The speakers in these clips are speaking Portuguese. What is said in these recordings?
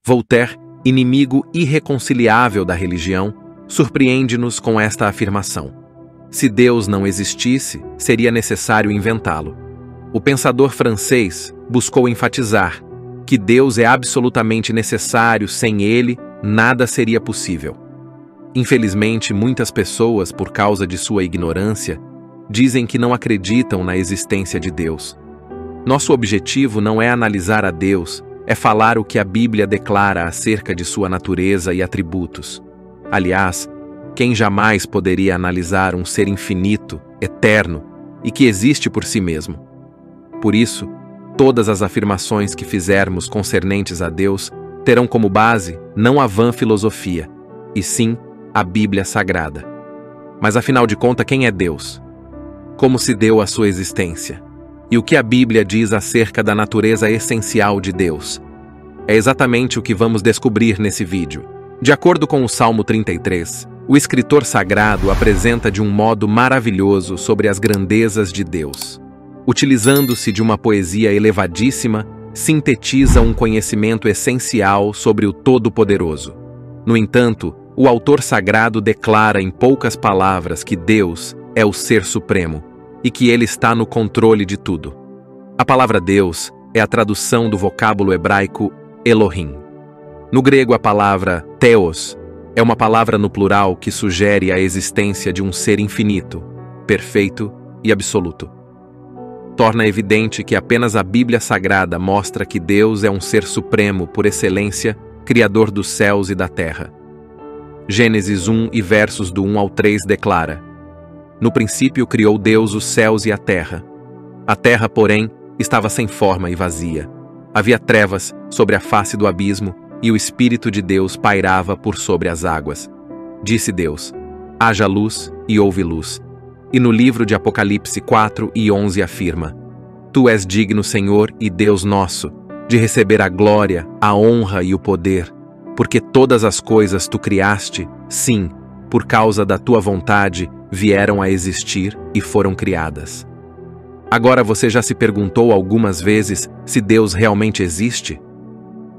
Voltaire, inimigo irreconciliável da religião, surpreende-nos com esta afirmação: se Deus não existisse, seria necessário inventá-lo. O pensador francês buscou enfatizar que Deus é absolutamente necessário, sem ele, nada seria possível. Infelizmente, muitas pessoas, por causa de sua ignorância, dizem que não acreditam na existência de Deus. Nosso objetivo não é analisar a Deus, é falar o que a Bíblia declara acerca de sua natureza e atributos. Aliás, quem jamais poderia analisar um ser infinito, eterno e que existe por si mesmo? Por isso, todas as afirmações que fizermos concernentes a Deus terão como base não a vã filosofia, e sim a Bíblia Sagrada. Mas afinal de contas, quem é Deus? Como se deu a sua existência? E o que a Bíblia diz acerca da natureza essencial de Deus? É exatamente o que vamos descobrir nesse vídeo. De acordo com o Salmo 33, o escritor sagrado apresenta de um modo maravilhoso sobre as grandezas de Deus. Utilizando-se de uma poesia elevadíssima, sintetiza um conhecimento essencial sobre o Todo-Poderoso. No entanto, o autor sagrado declara em poucas palavras que Deus é o Ser Supremo e que ele está no controle de tudo. A palavra Deus é a tradução do vocábulo hebraico Elohim. No grego, a palavra Theos é uma palavra no plural que sugere a existência de um ser infinito, perfeito e absoluto. Torna evidente que apenas a Bíblia Sagrada mostra que Deus é um ser supremo por excelência, criador dos céus e da terra. Gênesis 1 e versos do 1 ao 3 declara: no princípio criou Deus os céus e a terra. A terra, porém, estava sem forma e vazia. Havia trevas sobre a face do abismo, e o Espírito de Deus pairava por sobre as águas. Disse Deus: haja luz, e houve luz. E no livro de Apocalipse 4 e 11 afirma: tu és digno, Senhor e Deus nosso, de receber a glória, a honra e o poder, porque todas as coisas tu criaste, sim, por causa da tua vontade, vieram a existir e foram criadas. Agora você já se perguntou algumas vezes se Deus realmente existe?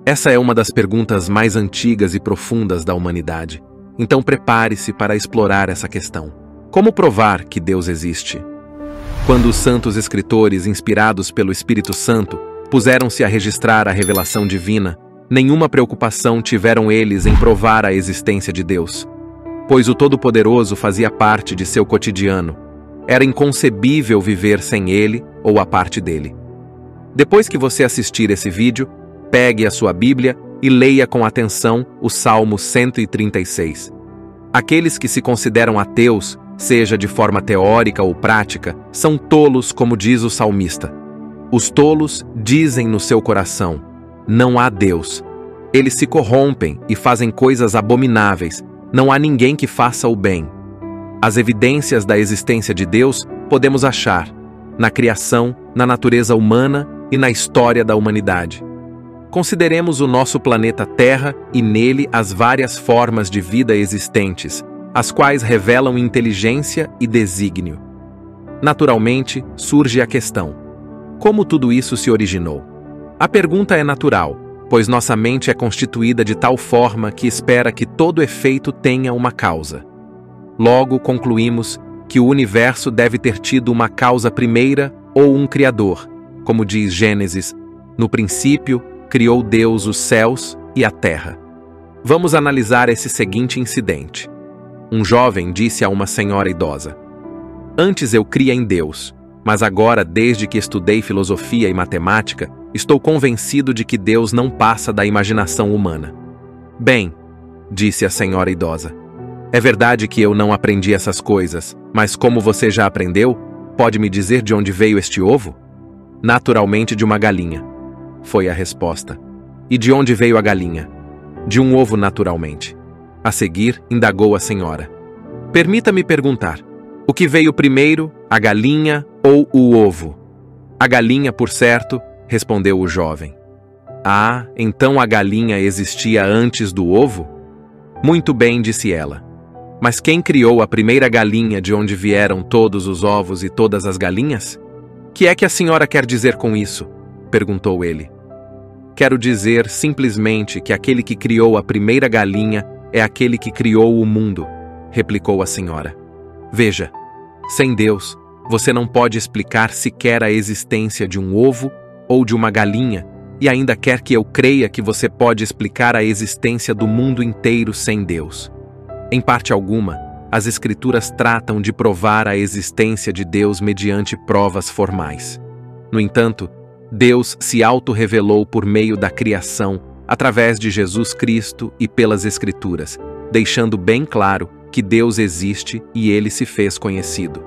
Essa é uma das perguntas mais antigas e profundas da humanidade. Então prepare-se para explorar essa questão. Como provar que Deus existe? Quando os santos escritores, inspirados pelo Espírito Santo, puseram-se a registrar a revelação divina, nenhuma preocupação tiveram eles em provar a existência de Deus, pois o Todo-Poderoso fazia parte de seu cotidiano. Era inconcebível viver sem ele ou a parte dele. Depois que você assistir esse vídeo, pegue a sua Bíblia e leia com atenção o Salmo 136. Aqueles que se consideram ateus, seja de forma teórica ou prática, são tolos, como diz o salmista. Os tolos dizem no seu coração: não há Deus. Eles se corrompem e fazem coisas abomináveis. Não há ninguém que faça o bem. As evidências da existência de Deus podemos achar na criação, na natureza humana e na história da humanidade. Consideremos o nosso planeta Terra e nele as várias formas de vida existentes, as quais revelam inteligência e desígnio. Naturalmente, surge a questão: como tudo isso se originou? A pergunta é natural, pois nossa mente é constituída de tal forma que espera que todo efeito tenha uma causa. Logo, concluímos que o universo deve ter tido uma causa primeira ou um criador. Como diz Gênesis: no princípio, criou Deus os céus e a terra. Vamos analisar esse seguinte incidente. Um jovem disse a uma senhora idosa: antes eu cria em Deus, mas agora, desde que estudei filosofia e matemática, estou convencido de que Deus não passa da imaginação humana. Bem, disse a senhora idosa, é verdade que eu não aprendi essas coisas, mas como você já aprendeu, pode me dizer de onde veio este ovo? Naturalmente de uma galinha, foi a resposta. E de onde veio a galinha? De um ovo, naturalmente. A seguir, indagou a senhora: permita-me perguntar, o que veio primeiro, a galinha ou o ovo? A galinha, por certo, respondeu o jovem. Ah, então a galinha existia antes do ovo? Muito bem, disse ela. Mas quem criou a primeira galinha de onde vieram todos os ovos e todas as galinhas? Que é que a senhora quer dizer com isso? Perguntou ele. Quero dizer simplesmente que aquele que criou a primeira galinha é aquele que criou o mundo, replicou a senhora. Veja, sem Deus, você não pode explicar sequer a existência de um ovo ou de uma galinha, e ainda quer que eu creia que você pode explicar a existência do mundo inteiro sem Deus. Em parte alguma, as Escrituras tratam de provar a existência de Deus mediante provas formais. No entanto, Deus se auto-revelou por meio da criação, através de Jesus Cristo e pelas Escrituras, deixando bem claro que Deus existe e Ele se fez conhecido.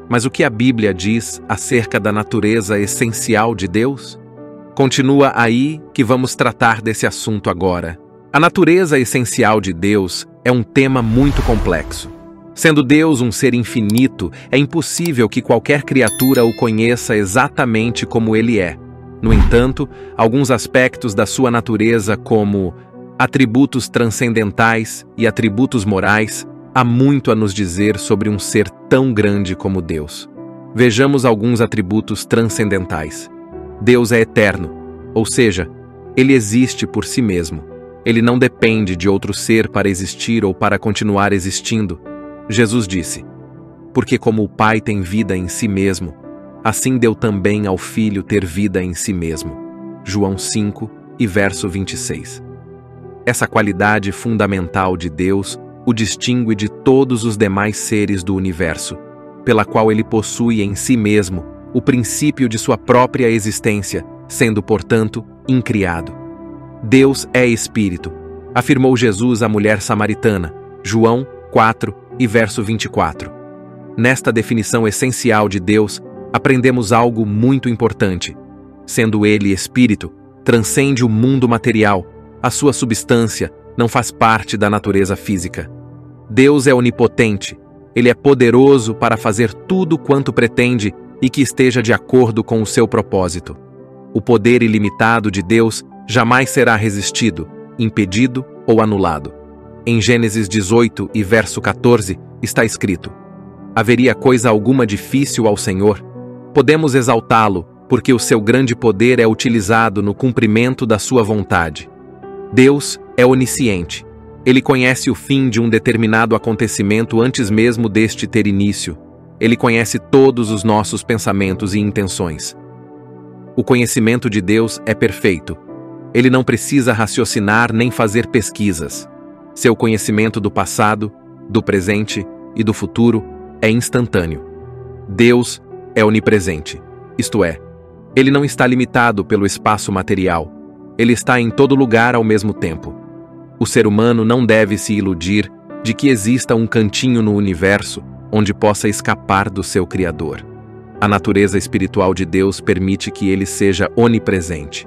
Mas o que a Bíblia diz acerca da natureza essencial de Deus? Continua aí que vamos tratar desse assunto agora. A natureza essencial de Deus é um tema muito complexo. Sendo Deus um ser infinito, é impossível que qualquer criatura o conheça exatamente como ele é. No entanto, alguns aspectos da sua natureza, como atributos transcendentais e atributos morais, há muito a nos dizer sobre um ser tão grande como Deus. Vejamos alguns atributos transcendentais. Deus é eterno, ou seja, ele existe por si mesmo. Ele não depende de outro ser para existir ou para continuar existindo. Jesus disse: porque como o Pai tem vida em si mesmo, assim deu também ao Filho ter vida em si mesmo. João 5, e verso 26. Essa qualidade fundamental de Deus o distingue de todos os demais seres do universo, pela qual ele possui em si mesmo o princípio de sua própria existência, sendo, portanto, incriado. Deus é Espírito, afirmou Jesus à mulher samaritana, João 4, e verso 24. Nesta definição essencial de Deus, aprendemos algo muito importante. Sendo Ele Espírito, transcende o mundo material, a sua substância não faz parte da natureza física. Deus é onipotente, Ele é poderoso para fazer tudo quanto pretende e que esteja de acordo com o seu propósito. O poder ilimitado de Deus jamais será resistido, impedido ou anulado. Em Gênesis 18 e verso 14 está escrito: haveria coisa alguma difícil ao Senhor? Podemos exaltá-lo, porque o seu grande poder é utilizado no cumprimento da sua vontade. Deus é onisciente. Ele conhece o fim de um determinado acontecimento antes mesmo deste ter início. Ele conhece todos os nossos pensamentos e intenções. O conhecimento de Deus é perfeito. Ele não precisa raciocinar nem fazer pesquisas. Seu conhecimento do passado, do presente e do futuro é instantâneo. Deus é onipresente, isto é, ele não está limitado pelo espaço material. Ele está em todo lugar ao mesmo tempo. O ser humano não deve se iludir de que exista um cantinho no universo onde possa escapar do seu Criador. A natureza espiritual de Deus permite que ele seja onipresente.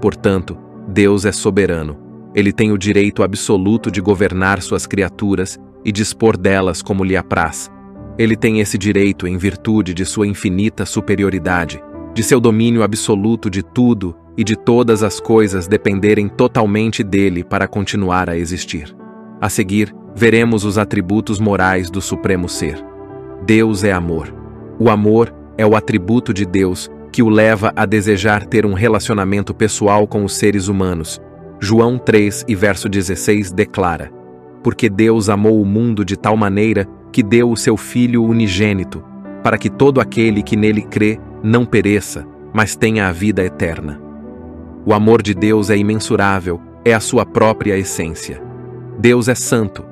Portanto, Deus é soberano. Ele tem o direito absoluto de governar suas criaturas e dispor delas como lhe apraz. Ele tem esse direito em virtude de sua infinita superioridade, de seu domínio absoluto de tudo e de todas as coisas dependerem totalmente dele para continuar a existir. A seguir, veremos os atributos morais do Supremo Ser. Deus é amor. O amor é o atributo de Deus que o leva a desejar ter um relacionamento pessoal com os seres humanos. João 3 e verso 16 declara: porque Deus amou o mundo de tal maneira que deu o seu Filho unigênito, para que todo aquele que nele crê não pereça, mas tenha a vida eterna. O amor de Deus é imensurável, é a sua própria essência. Deus é santo.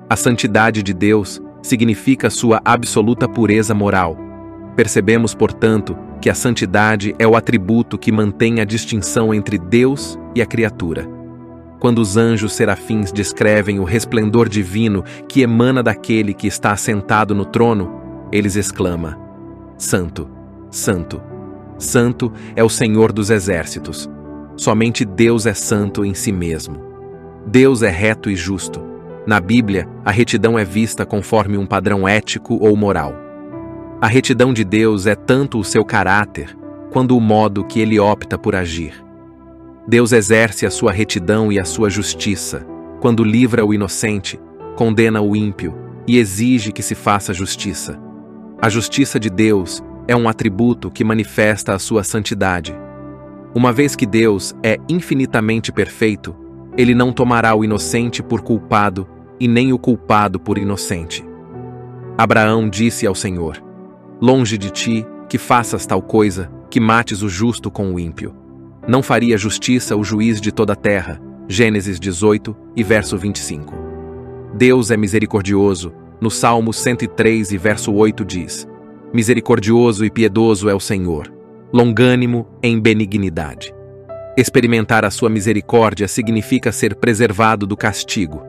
A santidade de Deus significa sua absoluta pureza moral. Percebemos, portanto, que a santidade é o atributo que mantém a distinção entre Deus e a criatura. Quando os anjos serafins descrevem o resplendor divino que emana daquele que está assentado no trono, eles exclamam: Santo, Santo, Santo é o Senhor dos exércitos. Somente Deus é santo em si mesmo. Deus é reto e justo. Na Bíblia, a retidão é vista conforme um padrão ético ou moral. A retidão de Deus é tanto o seu caráter, quanto o modo que ele opta por agir. Deus exerce a sua retidão e a sua justiça, quando livra o inocente, condena o ímpio e exige que se faça justiça. A justiça de Deus é um atributo que manifesta a sua santidade. Uma vez que Deus é infinitamente perfeito, ele não tomará o inocente por culpado e nem o culpado por inocente. Abraão disse ao Senhor: longe de ti que faças tal coisa, que mates o justo com o ímpio. Não faria justiça o juiz de toda a terra. Gênesis 18 e verso 25. Deus é misericordioso. No Salmo 103 e verso 8 diz: misericordioso e piedoso é o Senhor, longânimo em benignidade. Experimentar a sua misericórdia significa ser preservado do castigo.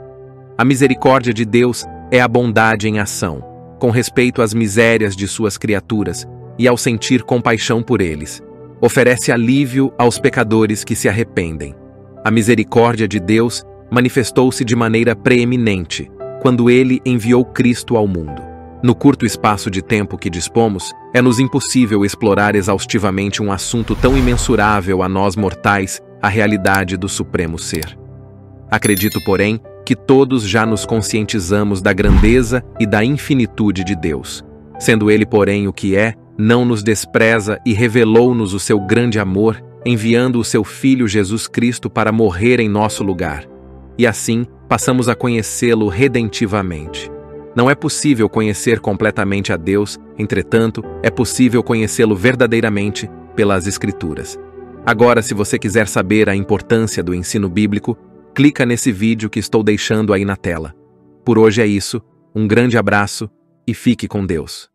A misericórdia de Deus é a bondade em ação, com respeito às misérias de suas criaturas e ao sentir compaixão por eles. Oferece alívio aos pecadores que se arrependem. A misericórdia de Deus manifestou-se de maneira preeminente quando ele enviou Cristo ao mundo. No curto espaço de tempo que dispomos, é-nos impossível explorar exaustivamente um assunto tão imensurável a nós mortais, a realidade do Supremo Ser. Acredito, porém, que todos já nos conscientizamos da grandeza e da infinitude de Deus. Sendo Ele, porém, o que é, não nos despreza e revelou-nos o seu grande amor, enviando o seu Filho Jesus Cristo para morrer em nosso lugar. E assim, passamos a conhecê-lo redentivamente. Não é possível conhecer completamente a Deus, entretanto, é possível conhecê-lo verdadeiramente pelas Escrituras. Agora, se você quiser saber a importância do ensino bíblico, clica nesse vídeo que estou deixando aí na tela. Por hoje é isso, um grande abraço e fique com Deus.